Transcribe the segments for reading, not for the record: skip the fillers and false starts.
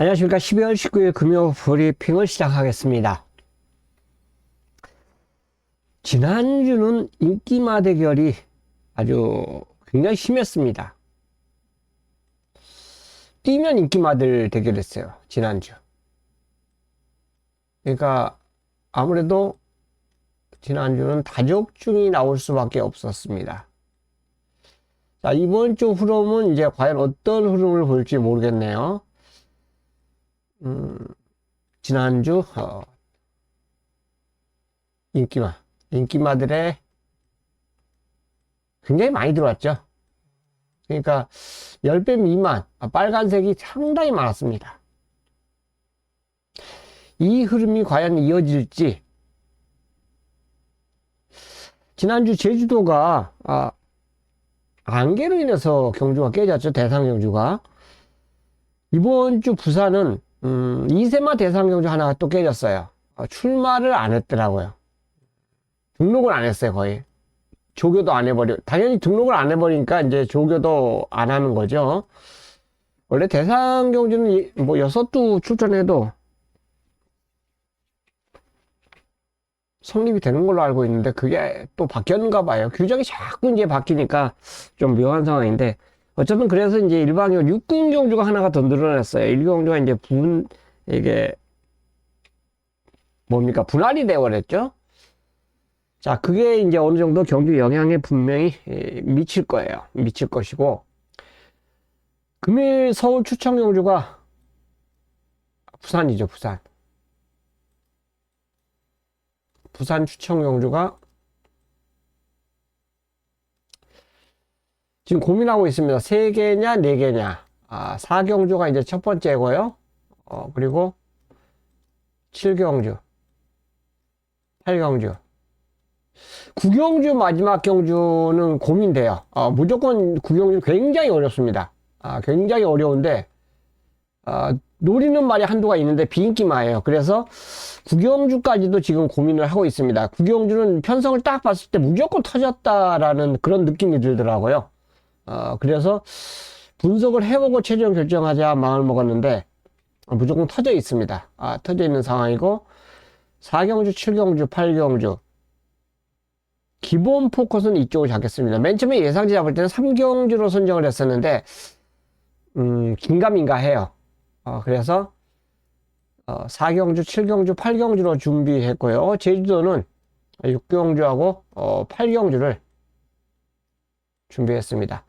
안녕하십니까. 12월 19일 금요 브리핑을 시작하겠습니다. 지난주는 인기마 대결이 아주 굉장히 심했습니다. 뛰면 인기마들 대결했어요, 지난주. 그러니까 아무래도 지난주는 다적중이 나올 수밖에 없었습니다. 자, 이번 주 흐름은 이제 과연 어떤 흐름을 볼지 모르겠네요. 지난주 인기마들의 굉장히 많이 들어왔죠. 그러니까 10배 미만 빨간색이 상당히 많았습니다. 이 흐름이 과연 이어질지. 지난주 제주도가 안개로 인해서 경주가 깨졌죠. 대상 경주가. 이번 주 부산은 이세마 대상 경주 하나가 또 깨졌어요. 출마를 안 했더라고요. 등록을 안 했어요, 거의. 조교도 안 해버려. 당연히 등록을 안 해버리니까 이제 조교도 안 하는 거죠. 원래 대상 경주는 뭐 6두 출전해도 성립이 되는 걸로 알고 있는데 그게 또 바뀌었는가 봐요. 규정이 자꾸 이제 바뀌니까 좀 묘한 상황인데, 어쨌든 그래서 이제 일방적으로 육군 경주가 하나가 더 늘어났어요. 일경주가 이제 이게 뭡니까? 분할이 되어버렸죠. 자, 그게 이제 어느 정도 경주 영향에 분명히 미칠 거예요. 미칠 것이고, 금일 서울 추천 경주가 부산이죠, 부산. 부산 추천 경주가 지금 고민하고 있습니다. 3개냐, 4개냐. 4경주가 이제 첫 번째고요. 그리고 7경주, 8경주. 9경주 마지막 경주는 고민돼요. 무조건 9경주 굉장히 어렵습니다. 굉장히 어려운데, 노리는 말이 한두가 있는데 비인기마예요. 그래서 9경주까지도 지금 고민을 하고 있습니다. 9경주는 편성을 딱 봤을 때 무조건 터졌다라는 그런 느낌이 들더라고요. 그래서 분석을 해보고 최종 결정하자 마음을 먹었는데, 무조건 터져 있습니다. 터져 있는 상황이고, 4경주, 7경주, 8경주. 기본 포커스는 이쪽을 잡겠습니다. 맨 처음에 예상지 잡을 때는 3경주로 선정을 했었는데, 긴가민가 해요. 그래서 4경주, 7경주, 8경주로 준비했고요. 제주도는 6경주하고 8경주를 준비했습니다.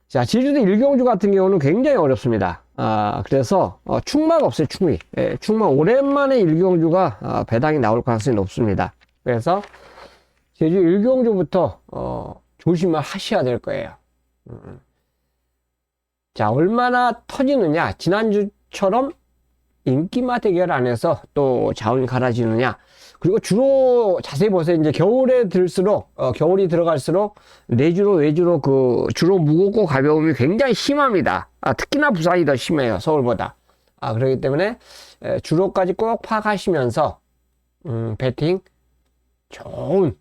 자, 제주도 1경주 같은 경우는 굉장히 어렵습니다. 그래서 충마가 없어요, 충이. 충마 오랜만에 1경주가 배당이 나올 가능성이 높습니다. 그래서 제주 1경주부터 조심을 하셔야 될 거예요. 자, 얼마나 터지느냐. 지난주처럼 인기마 대결 안에서 또 자원이 갈아지느냐. 그리고 주로 자세히 보세요. 이제 겨울에 들수록, 겨울이 들어갈수록 내주로, 외주로 주로 무겁고 가벼움이 굉장히 심합니다. 특히나 부산이 더 심해요. 서울보다. 그렇기 때문에 주로까지 꼭 파악하시면서, 배팅 좋은,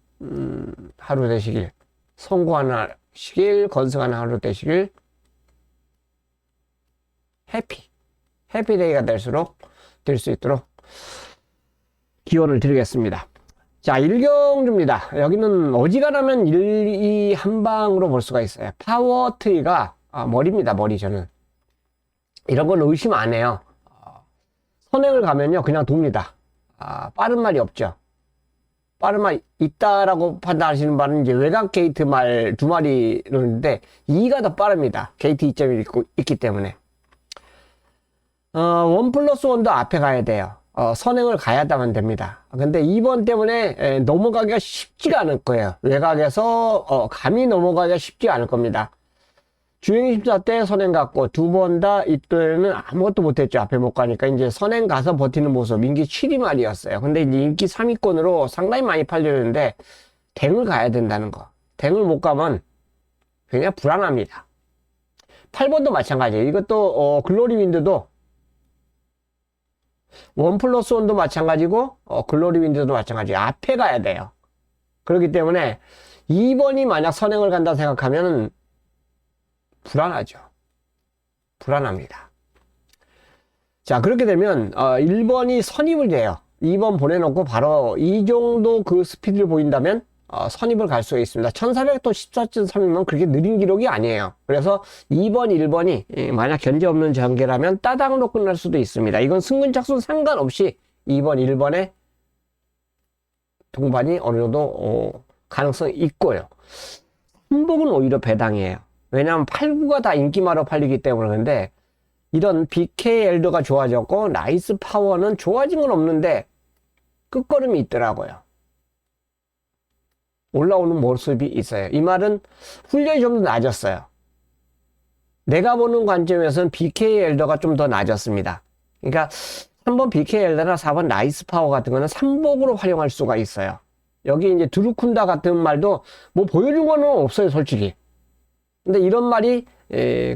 하루 되시길, 성공하시길, 건승하는 하루 되시길, 해피데이가 될 수 있도록 기원을 드리겠습니다. 자, 1경주입니다. 여기는 어지간하면 1, 2 한방으로 볼 수가 있어요. 파워 트리가 머리입니다. 머리. 저는 이런 건 의심 안 해요. 선행을 가면요 그냥 돕니다. 빠른 말이 없죠. 빠른 말 있다라고 판단하시는 바는 이제 외곽 게이트 말 2마리는데 2가 더 빠릅니다. 게이트 2점이 있기 때문에. 1+1도 앞에 가야 돼요. 선행을 가야만 됩니다. 근데 2번 때문에 넘어가기가 쉽지가 않을 거예요. 외곽에서 감히 넘어가기가 쉽지 않을 겁니다. 주행 심사 때 선행 갔고 2번 다 이때는 아무것도 못했죠. 앞에 못 가니까 이제 선행 가서 버티는 모습. 인기 7위말이었어요. 근데 이제 인기 3위권으로 상당히 많이 팔렸는데 댕을 가야 된다는 거. 댕을 못 가면 굉장히 불안합니다. 8번도 마찬가지예요. 이것도 글로리 윈드도 1+1도 마찬가지고 글로리 윈드도 마찬가지예요. 앞에 가야 돼요. 그렇기 때문에 2번이 만약 선행을 간다 생각하면 불안하죠. 불안합니다. 자, 그렇게 되면 1번이 선입을 돼요. 2번 보내놓고 바로 이 정도 그 스피드를 보인다면 선입을 갈 수가 있습니다. 1400도 14.3이면 그렇게 느린 기록이 아니에요. 그래서 2번, 1번이 만약 견제 없는 전개라면 따당으로 끝날 수도 있습니다. 이건 승근 착순 상관없이 2번, 1번의 동반이 어느 정도 가능성이 있고요. 3복은 오히려 배당이에요. 왜냐하면 8구가 다 인기마로 팔리기 때문에. 그런데 이런 BK 엘더가 좋아졌고 나이스 파워는 좋아진 건 없는데 끝걸음이 있더라고요. 올라오는 모습이 있어요. 이 말은 훈련이 좀 더 낮았어요. 내가 보는 관점에서는 BK 엘더가 좀 더 낮았습니다. 그러니까 3번 BK 엘더나 4번 나이스 파워 같은 거는 3복으로 활용할 수가 있어요. 여기 이제 드루쿤다 같은 말도 뭐 보여준 거는 없어요, 솔직히. 근데 이런 말이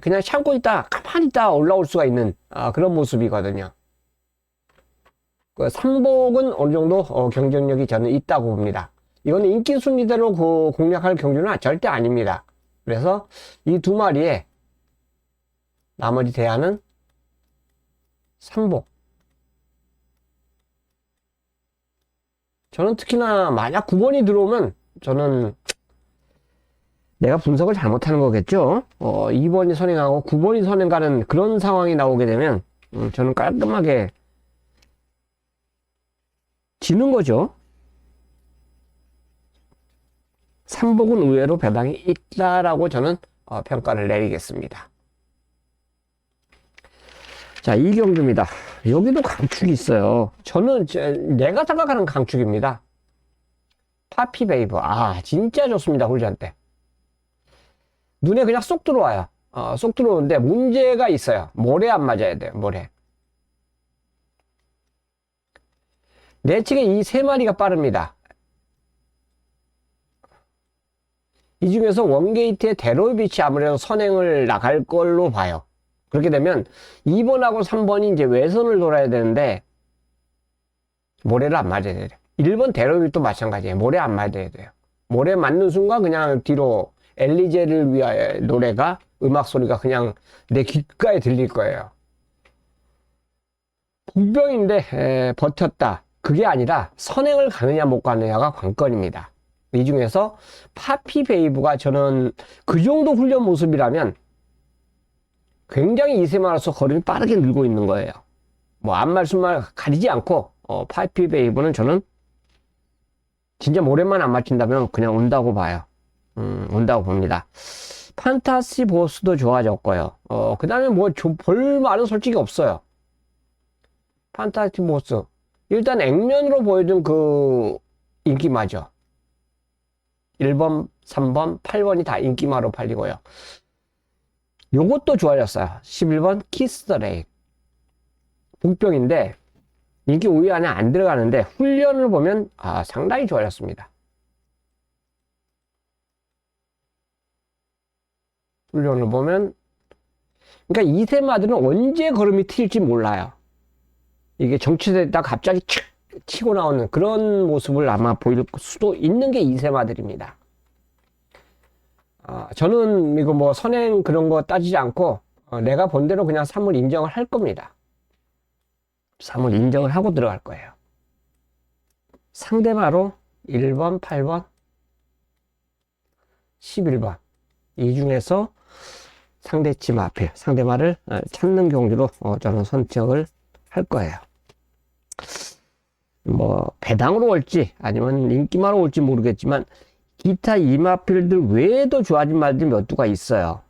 그냥 참고 있다, 가만히 있다 올라올 수가 있는 그런 모습이거든요. 그 3복은 어느 정도 경쟁력이 저는 있다고 봅니다. 이건 인기 순위대로 공략할 경주는 절대 아닙니다. 그래서 이 두 마리의 나머지 대안은 3복. 저는 특히나 만약 9번이 들어오면 저는 내가 분석을 잘못하는 거겠죠. 2번이 선행하고 9번이 선행가는 그런 상황이 나오게 되면 저는 깔끔하게 지는 거죠. 3복은 의외로 배당이 있다라고 저는 평가를 내리겠습니다. 자, 이 경주입니다. 여기도 강축이 있어요. 저는 내가 생각하는 강축입니다. 파피베이브. 진짜 좋습니다. 훈련 때. 눈에 그냥 쏙 들어와요. 쏙 들어오는데 문제가 있어요. 모래 안 맞아야 돼요. 모래. 내측에 이 세 마리가 빠릅니다. 이 중에서 원게이트의 데로비치 아무래도 선행을 나갈 걸로 봐요. 그렇게 되면 2번하고 3번이 이제 외선을 돌아야 되는데 모래를 안 맞아야 돼요. 1번 데로비치도 마찬가지예요. 모래 안 맞아야 돼요. 모래 맞는 순간 그냥 뒤로 엘리제를 위하여 노래가 음악 소리가 그냥 내 귓가에 들릴 거예요. 복병인데 버텼다. 그게 아니라 선행을 가느냐 못 가느냐가 관건입니다. 이 중에서 파피베이브가 저는 그 정도 훈련 모습이라면 굉장히 이세마로서 걸음이 빠르게 늘고 있는 거예요. 뭐 앞말 순말 가리지 않고 파피베이브는 저는 진짜 모래만 안 맞춘다면 그냥 온다고 봐요. 온다고 봅니다. 판타시 보스도 좋아졌고요. 그 다음에 뭐 볼 말은 솔직히 없어요. 판타시 보스 일단 액면으로 보여준 그 인기마죠. 1번, 3번, 8번이 다 인기마로 팔리고요. 요것도 좋아졌어요. 11번 키스 더 레인. 복병인데 인기 5위 안에 안 들어가는데 훈련을 보면 상당히 좋아졌습니다. 훈련을 보면 그러니까 이세 마들은 언제 걸음이 튈지 몰라요. 이게 정체됐다 갑자기 칙 치고 나오는 그런 모습을 아마 보일 수도 있는 게 이세 마들입니다. 저는 이거 뭐 선행 그런 거 따지지 않고 내가 본 대로 그냥 3을 인정을 할 겁니다. 3을 인정을 하고 들어갈 거예요. 상대마로 1번, 8번, 11번 이 중에서 상대치 마필, 상대마를 찾는 경주로 저는 선택을 할 거예요. 뭐 배당으로 올지 아니면 인기마로 올지 모르겠지만 기타 이마필들 외에도 좋아진 말들이 몇 두가 있어요.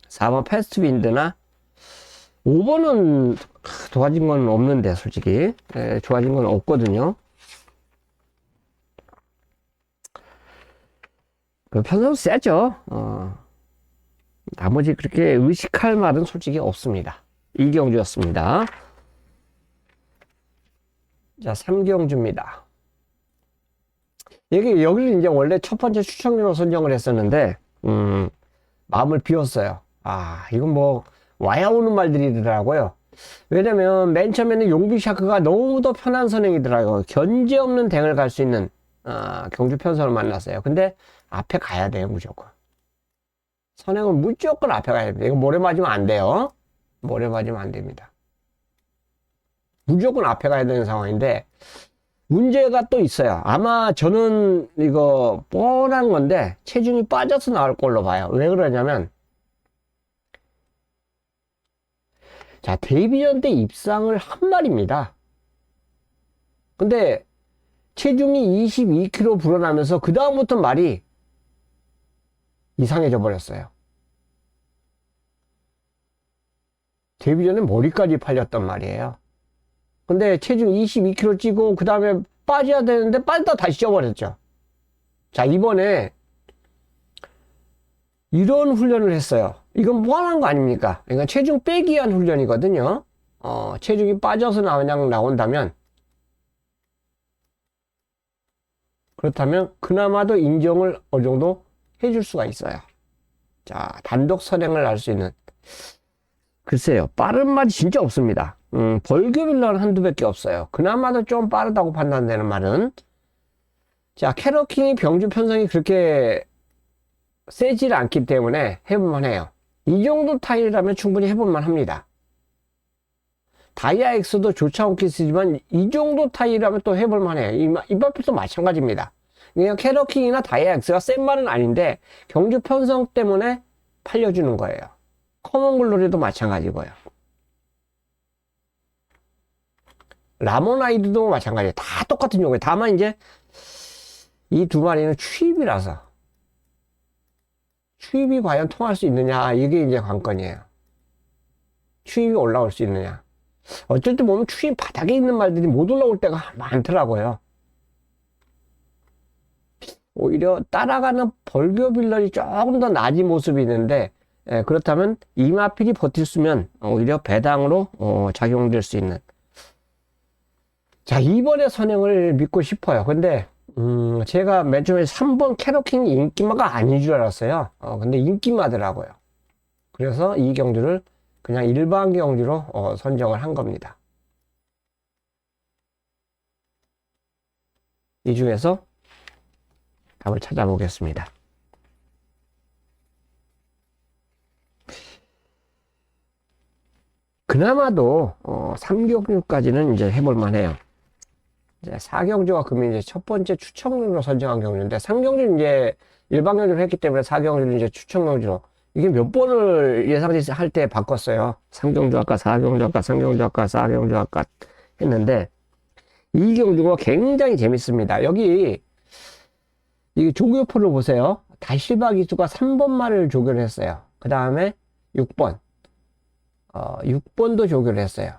4번 패스트 윈드나 5번은 좋아진 건 없는데 솔직히 좋아진 건 없거든요. 그 편성 세죠. 나머지 그렇게 의식할 말은 솔직히 없습니다. 이경주였습니다. 자, 3경주입니다. 여기를 이제 원래 첫 번째 추천료로 선정을 했었는데, 마음을 비웠어요. 이건 뭐, 와야 오는 말들이더라고요. 왜냐면, 맨 처음에는 용비샤크가 너무도 편한 선행이더라고요. 견제 없는 댕을 갈 수 있는, 경주 편선을 만났어요. 근데, 앞에 가야 돼요, 무조건. 선행은 무조건 앞에 가야 됩니다. 이거 모래 맞으면 안 돼요. 모래 맞으면 안 됩니다. 무조건 앞에 가야 되는 상황인데, 문제가 또 있어요. 아마 저는 이거 뻔한 건데, 체중이 빠져서 나올 걸로 봐요. 왜 그러냐면, 자, 데뷔전 때 입상을 한 말입니다. 근데, 체중이 22kg 불어나면서, 그다음부터 말이 이상해져 버렸어요. 데뷔 전에 머리까지 팔렸단 말이에요. 근데 체중 22kg 찌고 그 다음에 빠져야 되는데 빠졌다 다시 쪄버렸죠. 자, 이번에 이런 훈련을 했어요. 이건 뻔한 거 아닙니까? 그러니까 체중 빼기 위한 훈련이거든요. 체중이 빠져서 그냥 나온다면, 그렇다면 그나마도 인정을 어느 정도 해줄 수가 있어요. 자, 단독 선행을 할 수 있는, 글쎄요, 빠른 말이 진짜 없습니다. 벌교빌라는 한두 개밖에 없어요. 그나마도 좀 빠르다고 판단되는 말은, 자, 캐러킹이 병주 편성이 그렇게 세질 않기 때문에 해볼만 해요. 이 정도 타일이라면 충분히 해볼만 합니다. 다이아엑스도 좋지 않게 쓰지만 이 정도 타일이라면 또 해볼만 해요. 이 마필도 마찬가지입니다. 그냥 캐러킹이나 다이아엑스가 센 말은 아닌데 경주 편성 때문에 팔려주는 거예요. 커먼글로리도 마찬가지고요. 라모나이드도 마찬가지예요. 다 똑같은 용어예요. 다만 이제 이 두 마리는 추입이라서 추입이 과연 통할 수 있느냐, 이게 이제 관건이에요. 추입이 올라올 수 있느냐. 어쩔 때 보면 추입 바닥에 있는 말들이 못 올라올 때가 많더라고요. 오히려 따라가는 벌교 빌런이 조금 더 낮은 모습이 있는데, 그렇다면 이마필이 버틸 수면 오히려 배당으로 작용될 수 있는. 자, 이번에 선행을 믿고 싶어요. 근데 제가 맨 처음에 3번 캐러킹이 인기마가 아닌 줄 알았어요. 근데 인기마더라고요. 그래서 이 경주를 그냥 일반 경주로 선정을 한 겁니다. 이 중에서 답을 찾아보겠습니다. 그나마도 3경주까지는 이제 해볼만 해요. 이제 4경주가 그러면 이제 첫 번째 추천경주로 선정한 경주인데, 3경주는 이제 일반 경주를 했기 때문에 4경주는 이제 추천경주로, 이게 몇 번을 예상지 할 때 바꿨어요. 3경주 할까 4경주 할까 3경주 할까 4경주 할까 했는데, 이 경주가 굉장히 재밌습니다. 여기 이 조교표를 보세요. 다시바 기수가 3번 말을 조교를 했어요. 그 다음에 6번 6번도 조교를 했어요.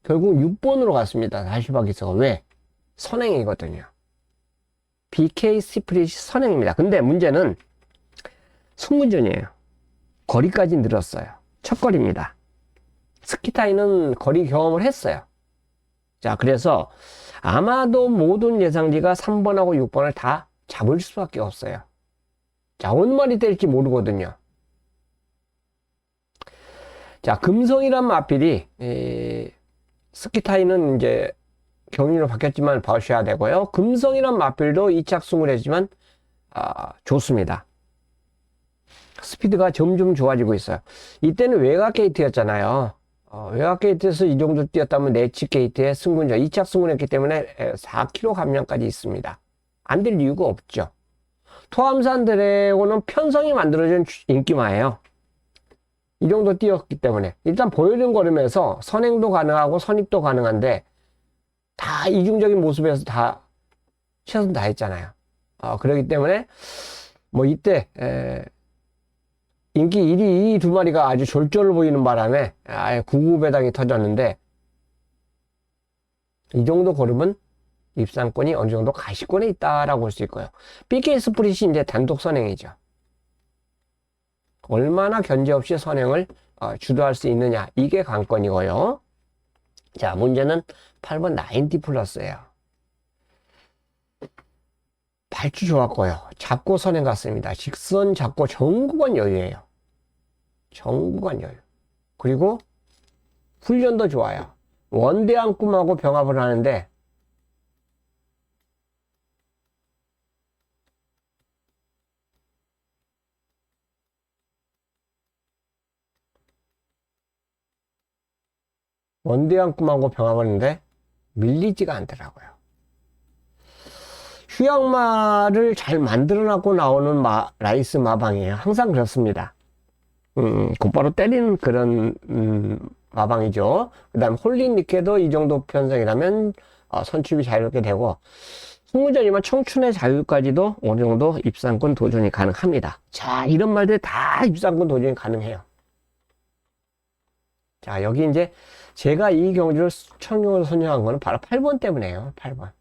결국 6번으로 갔습니다. 다시바 기수가. 왜? 선행이거든요. BK 스프릿이 선행입니다. 근데 문제는 승문전이에요. 거리까지 늘었어요. 첫 거리입니다. 스키타이는 거리 경험을 했어요. 자, 그래서 아마도 모든 예상지가 3번하고 6번을 다 잡을 수밖에 없어요. 자, 어느 말이 될지 모르거든요. 자, 금성이란 마필이 스키타이는 이제 경륜으로 바뀌었지만 봐주셔야 되고요. 금성이란 마필도 2착 승을 했지만 좋습니다. 스피드가 점점 좋아지고 있어요. 이때는 외곽 게이트였잖아요. 외곽 게이트에서 이 정도 뛰었다면 내측 게이트에 승군자 2착 승군했기 때문에 4km 감량까지 있습니다. 안 될 이유가 없죠. 토암산 드래곤은 편성이 만들어진 인기마예요. 이 정도 뛰었기 때문에 일단 보여준 걸음에서 선행도 가능하고 선입도 가능한데 다 이중적인 모습에서 다 최선 다했잖아요. 그렇기 때문에 뭐 이때 인기 1위 이 두 마리가 아주 졸졸 보이는 바람에 아예 구구배당이 터졌는데, 이 정도 걸음은 입상권이 어느 정도 가시권에 있다라고 볼 수 있고요. BK 스프릿이 이제 단독 선행이죠. 얼마나 견제 없이 선행을 주도할 수 있느냐, 이게 관건이고요. 자, 문제는 8번 90 플러스예요. 발주 좋았고요. 잡고 선행 갔습니다. 직선 잡고 정구간 여유예요. 정구간 여유. 그리고 훈련도 좋아요. 원대한 꿈하고 병합을 하는데, 원대한 꿈하고 병합을 하는데 밀리지가 않더라고요. 휴양마를 잘 만들어 놨고 나오는 라이스 마방이에요. 항상 그렇습니다. 곧바로 때리는 그런 마방이죠. 그 다음 홀린 니케도 이 정도 편성이라면 선취비 자유롭게 되고, 승무전이면 청춘의 자유까지도 어느 정도 입상권 도전이 가능합니다. 자, 이런 말들 다 입상권 도전이 가능해요. 자, 여기 이제 제가 이 경주를 수천경으로 선정한 거는 바로 8번 때문에요. 8번.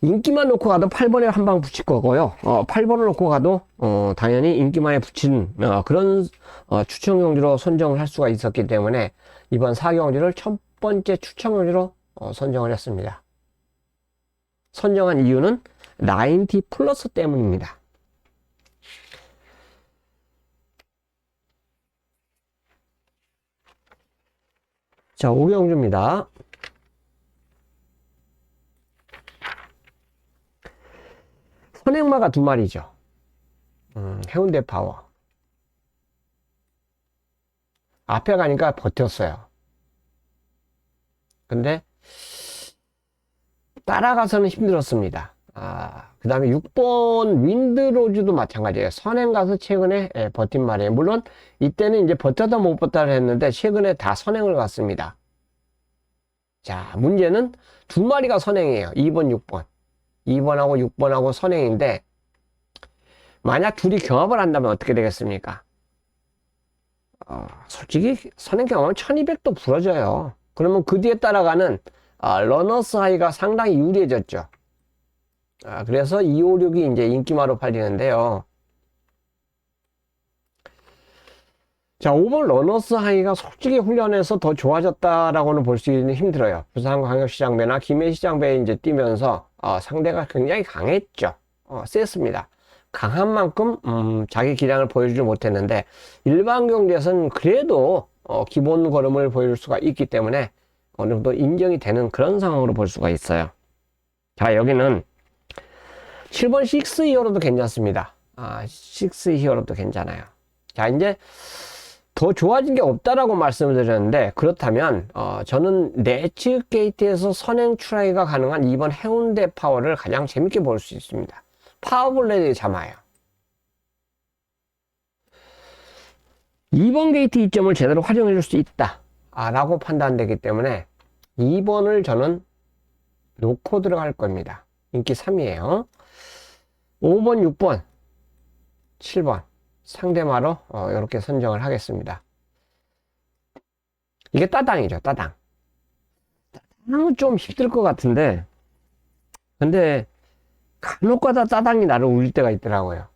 인기만 놓고 가도 8번에 한 방 붙일 거고요. 8번을 놓고 가도 당연히 인기만에 붙인 그런 추천 경주로 선정을 할 수가 있었기 때문에 이번 4경주를 첫 번째 추천 경주로 선정을 했습니다. 선정한 이유는 90 플러스 때문입니다. 자, 5경주입니다. 선행마가 두 마리죠. 해운대 파워. 앞에 가니까 버텼어요. 근데 따라가서는 힘들었습니다. 그 다음에 6번 윈드로즈도 마찬가지예요. 선행 가서 최근에 버틴 말이에요. 물론 이때는 이제 버텼다 못 버텼다 했는데 최근에 다 선행을 갔습니다. 자, 문제는 두 마리가 선행이에요. 2번, 6번. 2번하고 6번하고 선행인데, 만약 둘이 경합을 한다면 어떻게 되겠습니까? 솔직히 선행 경합은 1200도 부러져요. 그러면 그 뒤에 따라가는 러너스 하이가 상당히 유리해졌죠. 그래서 256이 이제 인기마로 팔리는데요. 자, 5번 러너스 하이가 솔직히 훈련해서 더 좋아졌다라고는 볼 수 있는 힘들어요. 부산광역시장배나 김해시장배에 이제 뛰면서 상대가 굉장히 강했죠. 셌습니다. 강한 만큼 자기 기량을 보여주지 못했는데 일반 경기에서는 그래도 기본 걸음을 보여줄 수가 있기 때문에 어느 정도 인정이 되는 그런 상황으로 볼 수가 있어요. 자, 여기는 7번 6 히어로도 괜찮습니다. 6 히어로도 괜찮아요. 자, 이제 더 좋아진 게 없다라고 말씀을 드렸는데, 그렇다면 저는 내측 게이트에서 선행 출하기가 가능한 2번 해운대 파워를 가장 재밌게 볼 수 있습니다. 파워블레드에 잠아요. 2번 게이트 이점을 제대로 활용해 줄 수 있다 라고 판단되기 때문에 2번을 저는 놓고 들어갈 겁니다. 인기 3이에요 5번 6번 7번 상대마로 이렇게 선정을 하겠습니다. 이게 따당이죠. 따당은 좀 힘들 것 같은데, 근데 간혹가다 따당이 나를 울릴 때가 있더라고요.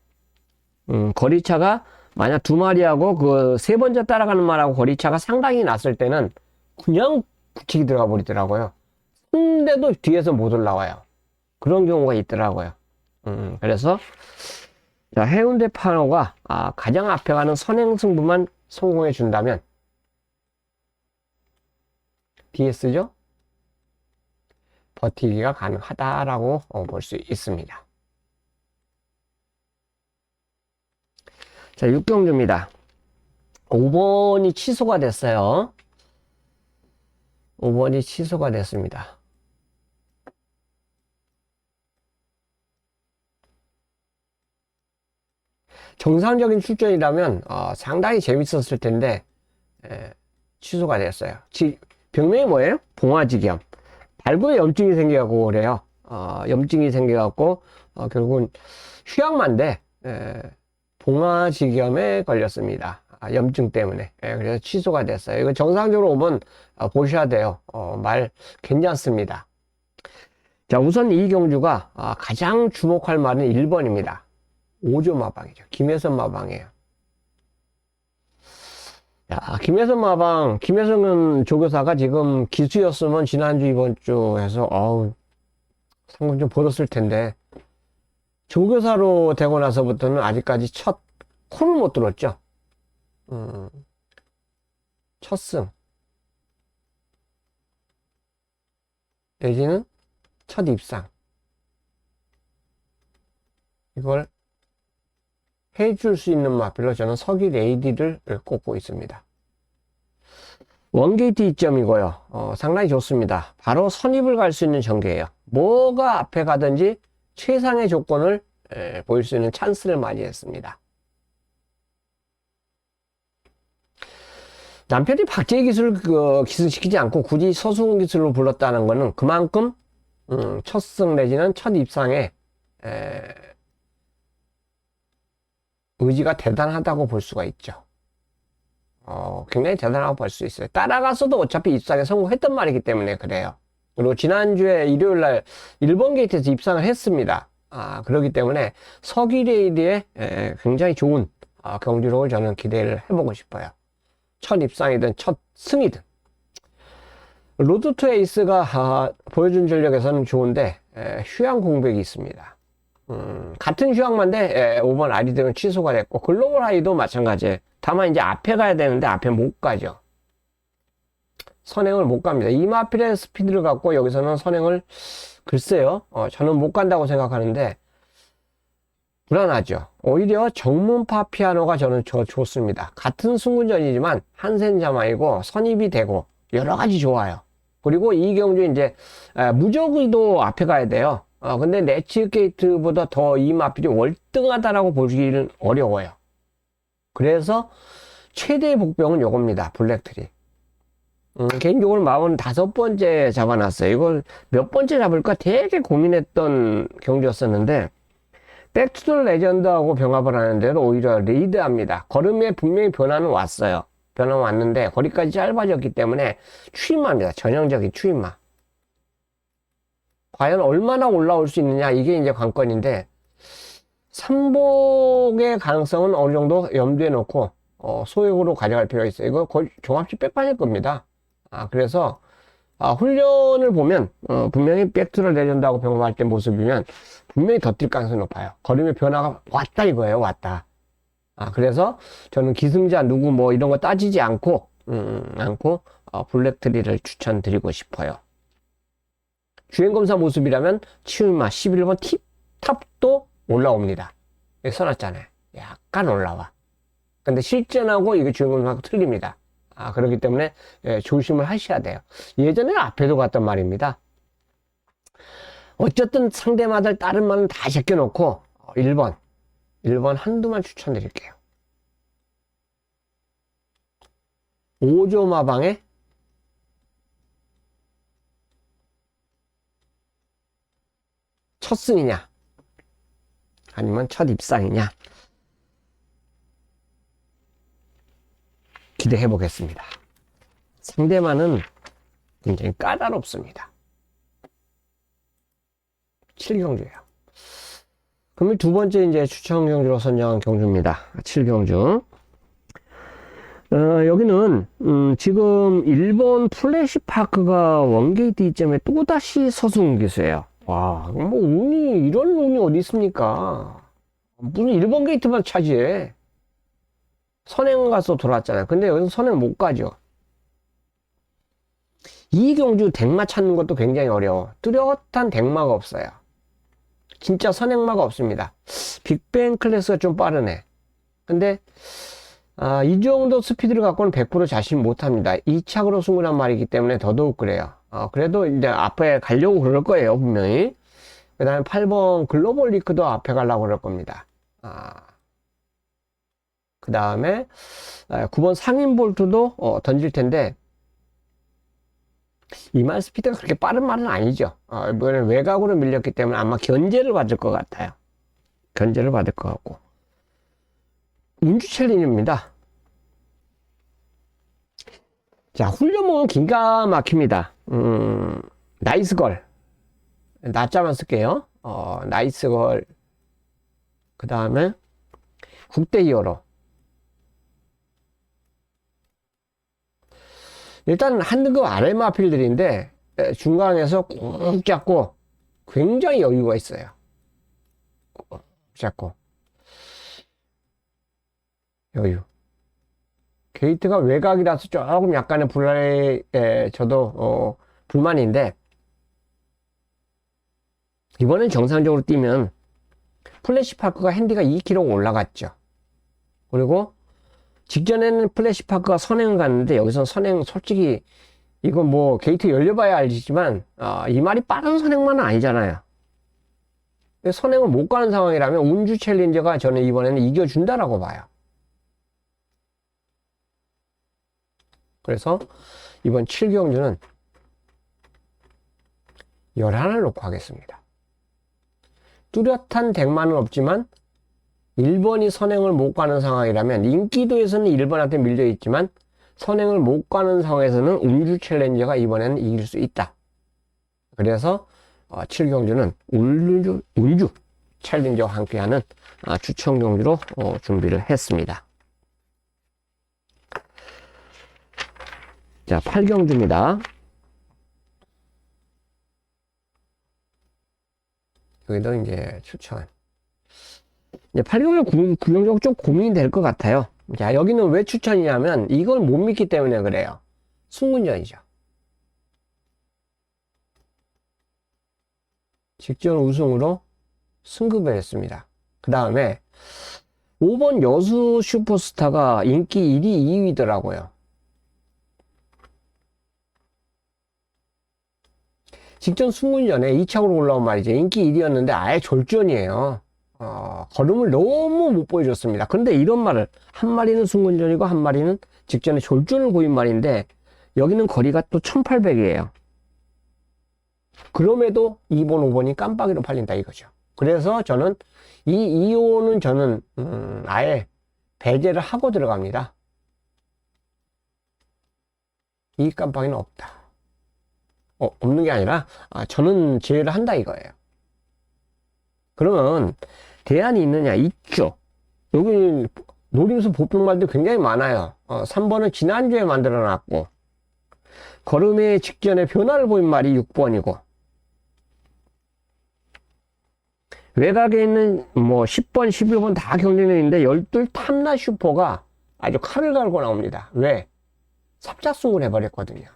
거리차가 만약 두 마리하고 그 세 번째 따라가는 말하고 거리차가 상당히 났을 때는 그냥 굳히기 들어가 버리더라고요. 근데도 뒤에서 못 올라와요. 그런 경우가 있더라고요. 그래서 자, 해운대 파워가 가장 앞에 가는 선행 승부만 성공해 준다면 DS죠? 버티기가 가능하다라고 볼 수 있습니다. 자, 6경주입니다. 5번이 취소가 됐어요. 5번이 취소가 됐습니다. 정상적인 출전이라면 상당히 재밌었을 텐데 취소가 됐어요. 병명이 뭐예요? 봉화지겸. 발부에 염증이 생겨갖고 그래요. 염증이 생겨갖고 결국은 휴양만데 봉화지겸에 걸렸습니다. 염증 때문에. 그래서 취소가 됐어요. 이거 정상적으로 오면 보셔야 돼요. 말 괜찮습니다. 자, 우선 이 경주가 가장 주목할 말은 1번입니다. 5조 마방이죠. 김혜선 마방이에요. 야, 김혜선 마방, 김혜선 조교사가 지금 기수였으면 지난주 이번주 해서 상금 좀 벌었을 텐데 조교사로 되고 나서부터는 아직까지 첫 콜을 못 들었죠. 첫 승 내지는 첫 입상, 이걸 해줄 수 있는 마필로 저는 서기 레이디를 꼽고 있습니다. 원게이트 이점이고요. 상당히 좋습니다. 바로 선입을 갈 수 있는 전개예요. 뭐가 앞에 가든지 최상의 조건을 보일 수 있는 찬스를 맞이했습니다. 남편이 박제의 기술을 기승시키지 않고 굳이 서수훈 기술로 불렀다는 것은 그만큼 첫 승 내지는 첫 입상에 의지가 대단하다고 볼 수가 있죠. 굉장히 대단하다고 볼 수 있어요. 따라가서도 어차피 입상에 성공했던 말이기 때문에 그래요. 그리고 지난주에 일요일날 1번 게이트에서 입상을 했습니다. 그렇기 때문에 서기레이드의 굉장히 좋은 경주력을 저는 기대를 해보고 싶어요. 첫 입상이든 첫 승이든. 로드 투 에이스가 보여준 전력에서는 좋은데 휴양 공백이 있습니다. 같은 휴양만데 5번 아리드는 취소가 됐고 글로벌 하이도 마찬가지예요. 다만 이제 앞에 가야 되는데 앞에 못 가죠. 선행을 못 갑니다. 이마필의 스피드를 갖고 여기서는 선행을 글쎄요. 저는 못 간다고 생각하는데 불안하죠. 오히려 정문파 피아노가 저는 좋습니다. 같은 승군전이지만 한센자마이고 선입이 되고 여러 가지 좋아요. 그리고 이 경주 이제 무적의도 앞에 가야 돼요. 근데 네치 게이트보다 더 이마필이 월등하다라고 보기는 어려워요. 그래서 최대의 복병은 요겁니다. 블랙트리. 개인적으로 45번째 잡아놨어요. 이걸 몇 번째 잡을까 되게 고민했던 경주였었는데 백투 더 레전드하고 병합을 하는데도 오히려 리드합니다. 걸음에 분명히 변화는 왔어요. 변화는 왔는데 거리까지 짧아졌기 때문에 추임마입니다. 전형적인 추임마. 과연 얼마나 올라올 수 있느냐 이게 이제 관건인데 삼복의 가능성은 어느 정도 염두에 놓고 소액으로 가져갈 필요가 있어요. 이거 거의 종합식 백판일 겁니다. 그래서 훈련을 보면 분명히 백투를 내준다고 병합할 때 모습이면 분명히 더 뛸 가능성이 높아요. 걸음의 변화가 왔다 이거예요. 왔다. 그래서 저는 기승자 누구 뭐 이런 거 따지지 않고 블랙트리를 추천드리고 싶어요. 주행검사 모습이라면 치울마 11번 팁탑도 올라옵니다. 여기 써놨잖아요. 약간 올라와. 근데 실전하고 이게 주행검사하고 틀립니다. 그렇기 때문에 조심을 하셔야 돼요. 예전에 앞에도 갔단 말입니다. 어쨌든 상대마들 다른 말은 다 제껴놓고 1번 한두만 추천드릴게요. 5조 마방에 첫 승이냐 아니면 첫 입상이냐 기대해 보겠습니다. 상대만은 굉장히 까다롭습니다. 7경주예요. 그러면 두 번째 이제 추천 경주로 선정한 경주입니다. 7경주. 여기는 지금 일본 플래시파크가 원게이트 이점에 또다시 서승 기수예요. 와, 뭐 이런 운이 어디 있습니까? 무슨 일본 게이트만 차지해. 선행 가서 돌아왔잖아요. 근데 여기서 선행 못 가죠. 이 경주 덱마 찾는 것도 굉장히 어려워. 뚜렷한 덱마가 없어요. 진짜 선행마가 없습니다. 빅뱅 클래스가 좀 빠르네. 근데 이 정도 스피드를 갖고는 100% 자신 못합니다. 2착으로 승부한 말이기 때문에 더더욱 그래요. 그래도 이제 앞에 가려고 그럴 거예요, 분명히. 그 다음에 8번 글로벌 리크도 앞에 가려고 그럴 겁니다. 그 다음에 9번 상인 볼트도 던질 텐데 이말 스피드가 그렇게 빠른 말은 아니죠. 이번엔 외곽으로 밀렸기 때문에 아마 견제를 받을 것 같아요. 견제를 받을 것 같고. 운주 챌린지입니다. 자, 훈련목은 기가 막힙니다. 나이스걸. 낮자만 쓸게요. 나이스걸. 그 다음에 국대 히어로. 일단 한 등급 아래 마필들인데 중간에서 꾹 잡고 굉장히 여유가 있어요. 꾹 잡고 여유. 게이트가 외곽이라서 조금 약간의 저도 불만인데 이번엔 정상적으로 뛰면 플래시파크가 핸디가 2kg 올라갔죠. 그리고 직전에는 플래시파크가 선행을 갔는데 여기서 선행 솔직히 이건 뭐 게이트 열려봐야 알지만 이 말이 빠른 선행만은 아니잖아요. 선행을 못 가는 상황이라면 운주 챌린저가 저는 이번에는 이겨준다라고 봐요. 그래서 이번 7경주는 11을 놓고 하겠습니다. 뚜렷한 덱만은 없지만 1번이 선행을 못 가는 상황이라면 인기도에서는 1번한테 밀려 있지만 선행을 못 가는 상황에서는 운주 챌린저가 이번에는 이길 수 있다. 그래서 7경주는 운주 챌린저와 함께하는 추천 경주로 준비를 했습니다. 자, 8경주입니다. 여기도 이제 추천. 이제 8경주, 9경주 좀 고민이 될 것 같아요. 자, 여기는 왜 추천이냐면 이걸 못 믿기 때문에 그래요. 승문전이죠. 직전 우승으로 승급을 했습니다. 그 다음에 5번 여수 슈퍼스타가 인기 1위, 2위더라고요. 직전 승문전에 2차로 올라온 말이죠. 인기 1위였는데 아예 졸전이에요. 걸음을 너무 못 보여줬습니다. 그런데 이런 말을 한 마리는 승문전이고 한 마리는 직전에 졸전을 보인 말인데 여기는 거리가 또 1800이에요. 그럼에도 2번, 5번이 깜빡이로 팔린다 이거죠. 그래서 저는 이 2호는 저는 아예 배제를 하고 들어갑니다. 이 깜빡이는 없다. 없는 게 아니라 저는 제외를 한다 이거예요. 그러면 대안이 있느냐? 있죠. 여기 노림수 보병말도 굉장히 많아요. 3번은 지난주에 만들어 놨고 걸음의 직전에 변화를 보인 말이 6번이고 외곽에 있는 뭐 10번, 11번 다 경쟁력인데 12 탐나 슈퍼가 아주 칼을 갈고 나옵니다. 왜? 삽작승을 해버렸거든요.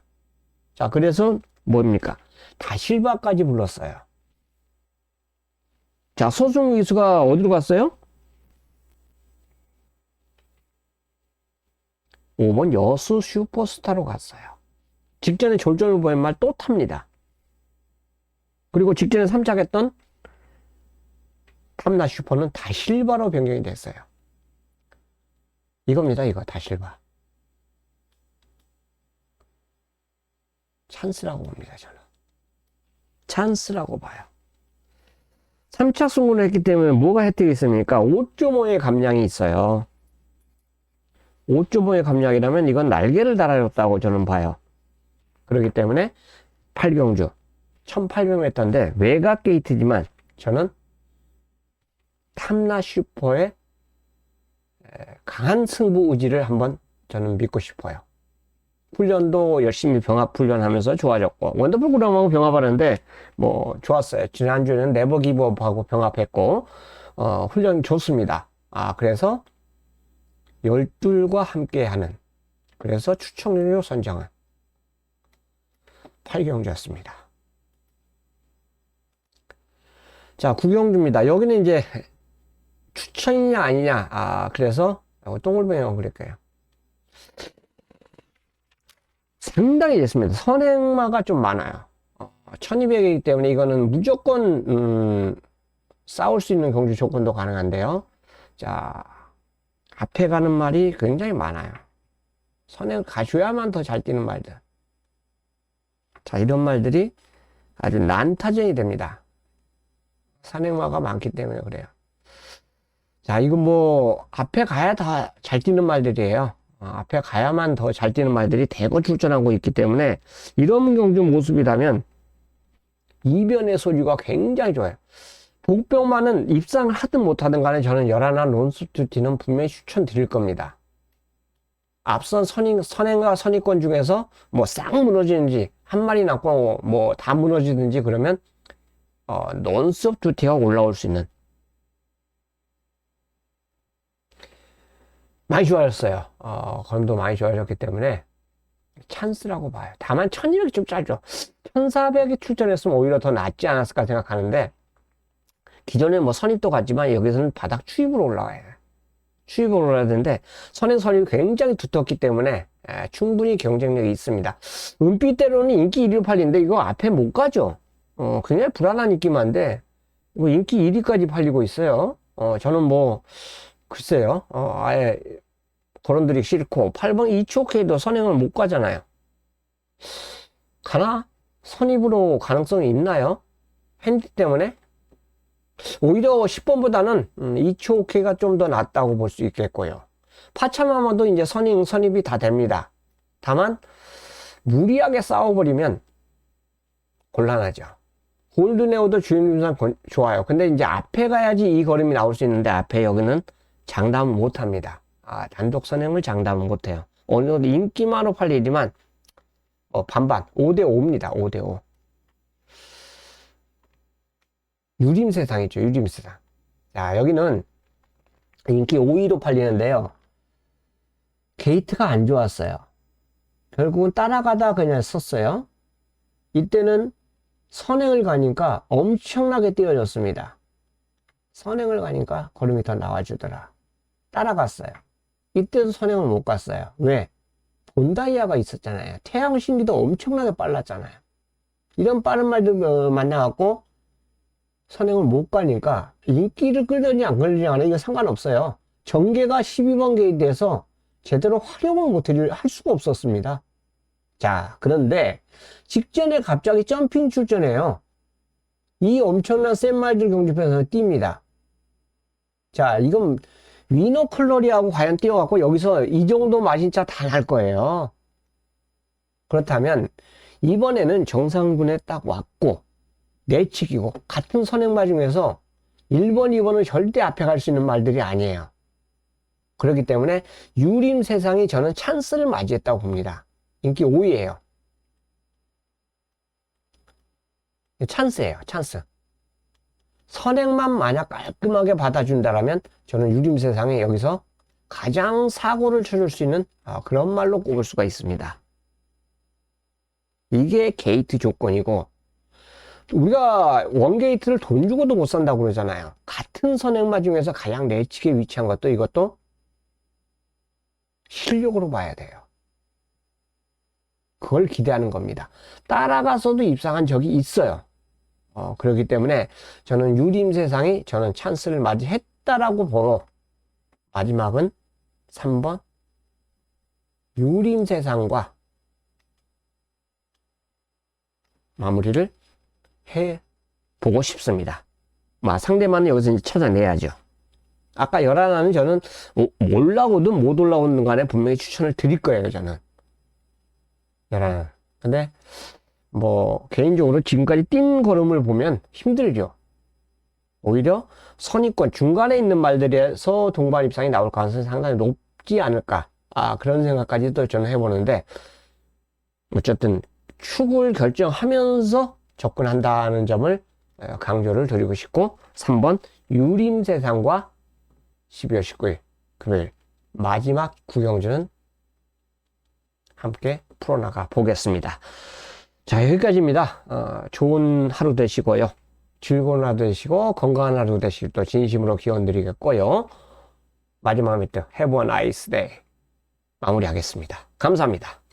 자, 그래서 뭡니까? 다실바까지 불렀어요. 자, 소승 위수가 어디로 갔어요? 5번 여수 슈퍼스타로 갔어요. 직전에 졸전을 보인 말 또 탑니다. 그리고 직전에 3착했던 탐나 슈퍼는 다실바로 변경이 됐어요. 이겁니다, 이거 다실바. 찬스라고 봅니다, 저는. 찬스라고 봐요. 3차 승부를 했기 때문에 뭐가 혜택이 있습니까? 5.5의 감량이 있어요. 5.5의 감량이라면 이건 날개를 달아줬다고 저는 봐요. 그렇기 때문에 8경주 1800m인데 외곽 게이트지만 저는 탐나 슈퍼의 강한 승부 의지를 한번 저는 믿고 싶어요. 훈련도 열심히 병합 훈련하면서 좋아졌고 원더풀 구람하고 병합하는데 뭐 좋았어요. 지난주에는 네버 기브업하고 병합했고 훈련 좋습니다. 그래서 12과 함께하는 그래서 추천료 선정은 8경주였습니다. 자, 9경주입니다. 여기는 이제 추천이냐 아니냐 그래서 동글뱅이라고 그럴게요. 상당히 됐습니다. 선행마가 좀 많아요. 1200이기 때문에 이거는 무조건 싸울 수 있는 경주 조건도 가능한데요. 자, 앞에 가는 말이 굉장히 많아요. 선행을 가줘야만 더 잘 뛰는 말들. 자, 이런 말들이 아주 난타전이 됩니다. 선행마가 많기 때문에 그래요. 자, 이건 뭐 앞에 가야 다 잘 뛰는 말들이에요. 앞에 가야만 더 잘 뛰는 말들이 대거 출전하고 있기 때문에 이런 경주 모습이라면 이변의 소주가 굉장히 좋아요. 복병만은 입상을 하든 못하든 간에 저는 11 론스투티는 분명히 추천드릴 겁니다. 앞선 선행과 선의권 중에서 뭐 싹 무너지는지 한 마리 남고 뭐 다 무너지든지 그러면 론스투티가 올라올 수 있는 많이 좋아졌어요. 걸음도 많이 좋아졌기 때문에 찬스라고 봐요. 다만 1200이 좀 짧죠. 1400이 출전했으면 오히려 더 낫지 않았을까 생각하는데 기존에 뭐 선입도 갔지만 여기서는 바닥 추입으로 올라와요. 수입을 해야 되는데 선행 선입이 굉장히 두텁기 때문에 충분히 경쟁력이 있습니다. 은빛대로는 인기 1위로 팔리는데 이거 앞에 못 가죠. 굉장히 불안한 느낌인데 이거 인기 1위까지 팔리고 있어요. 저는 뭐 글쎄요. 아예 거론들이 싫고 8번 이초케이도 선행을 못 가잖아요. 가나? 선입으로 가능성이 있나요? 핸디 때문에? 오히려 10번보다는 이초케이가 좀 더 낫다고 볼 수 있겠고요. 파차마마도 이제 선입이 다 됩니다. 다만 무리하게 싸워버리면 곤란하죠. 골드네오도 주행중상 좋아요. 근데 이제 앞에 가야지 이 걸음이 나올 수 있는데 앞에 여기는 장담을 못합니다. 단독 선행을 장담을 못해요. 어느 정도 인기만으로 팔리지만 반반 5대5입니다. 5대5. 유림세상이죠. 유림세상. 자, 여기는 인기 5위로 팔리는데요. 게이트가 안 좋았어요. 결국은 따라가다 그냥 썼어요. 이때는 선행을 가니까 엄청나게 띄어졌습니다. 선행을 가니까 걸음이 더 나와주더라. 따라갔어요. 이때도 선행을 못 갔어요. 왜? 본다이아가 있었잖아요. 태양신기도 엄청나게 빨랐잖아요. 이런 빠른 말들 만나갖고 선행을 못 가니까 인기를 끌든지 안 끌든지 간에 이거 상관없어요. 전개가 12번 게이트에서 제대로 활용을 할 수가 없었습니다. 자, 그런데 직전에 갑자기 점핑 출전해요. 이 엄청난 센 말들 경주편에서 뜁니다. 자, 이건 위너 컬러리하고 과연 뛰어갖고 여기서 이 정도 마진차 다 날 거예요. 그렇다면 이번에는 정상군에 딱 왔고 내치기고 같은 선행말 중에서 1번, 2번은 절대 앞에 갈 수 있는 말들이 아니에요. 그렇기 때문에 유림세상이 저는 찬스를 맞이했다고 봅니다. 인기 5위예요. 찬스예요. 찬스. 선행만 만약 깔끔하게 받아준다라면 저는 유림세상에 여기서 가장 사고를 쳐줄 수 있는 그런 말로 꼽을 수가 있습니다. 이게 게이트 조건이고 우리가 원게이트를 돈 주고도 못 산다고 그러잖아요. 같은 선행마 중에서 가장 내치게 위치한 것도 이것도 실력으로 봐야 돼요. 그걸 기대하는 겁니다. 따라가서도 입상한 적이 있어요. 그렇기 때문에 저는 유림세상이 저는 찬스를 맞이했다라고 보고 마지막은 3번 유림세상과 마무리를 해보고 싶습니다. 상대만은 여기서 이제 찾아내야죠. 아까 11화는 저는 올라오든 못 올라오는 간에 분명히 추천을 드릴 거예요. 저는 11화. 근데 개인적으로 지금까지 뛴 걸음을 보면 힘들죠. 오히려 선입권 중간에 있는 말들에서 동반 입상이 나올 가능성이 상당히 높지 않을까. 그런 생각까지도 저는 해보는데 어쨌든 축을 결정하면서 접근한다는 점을 강조를 드리고 싶고 3번 유림세상과 12월 19일 금요일 마지막 구경주는 함께 풀어나가 보겠습니다. 자, 여기까지입니다. 좋은 하루 되시고요. 즐거운 하루 되시고 건강한 하루 되시길 또 진심으로 기원 드리겠고요. 마지막 멘트 Have a nice day 마무리하겠습니다. 감사합니다.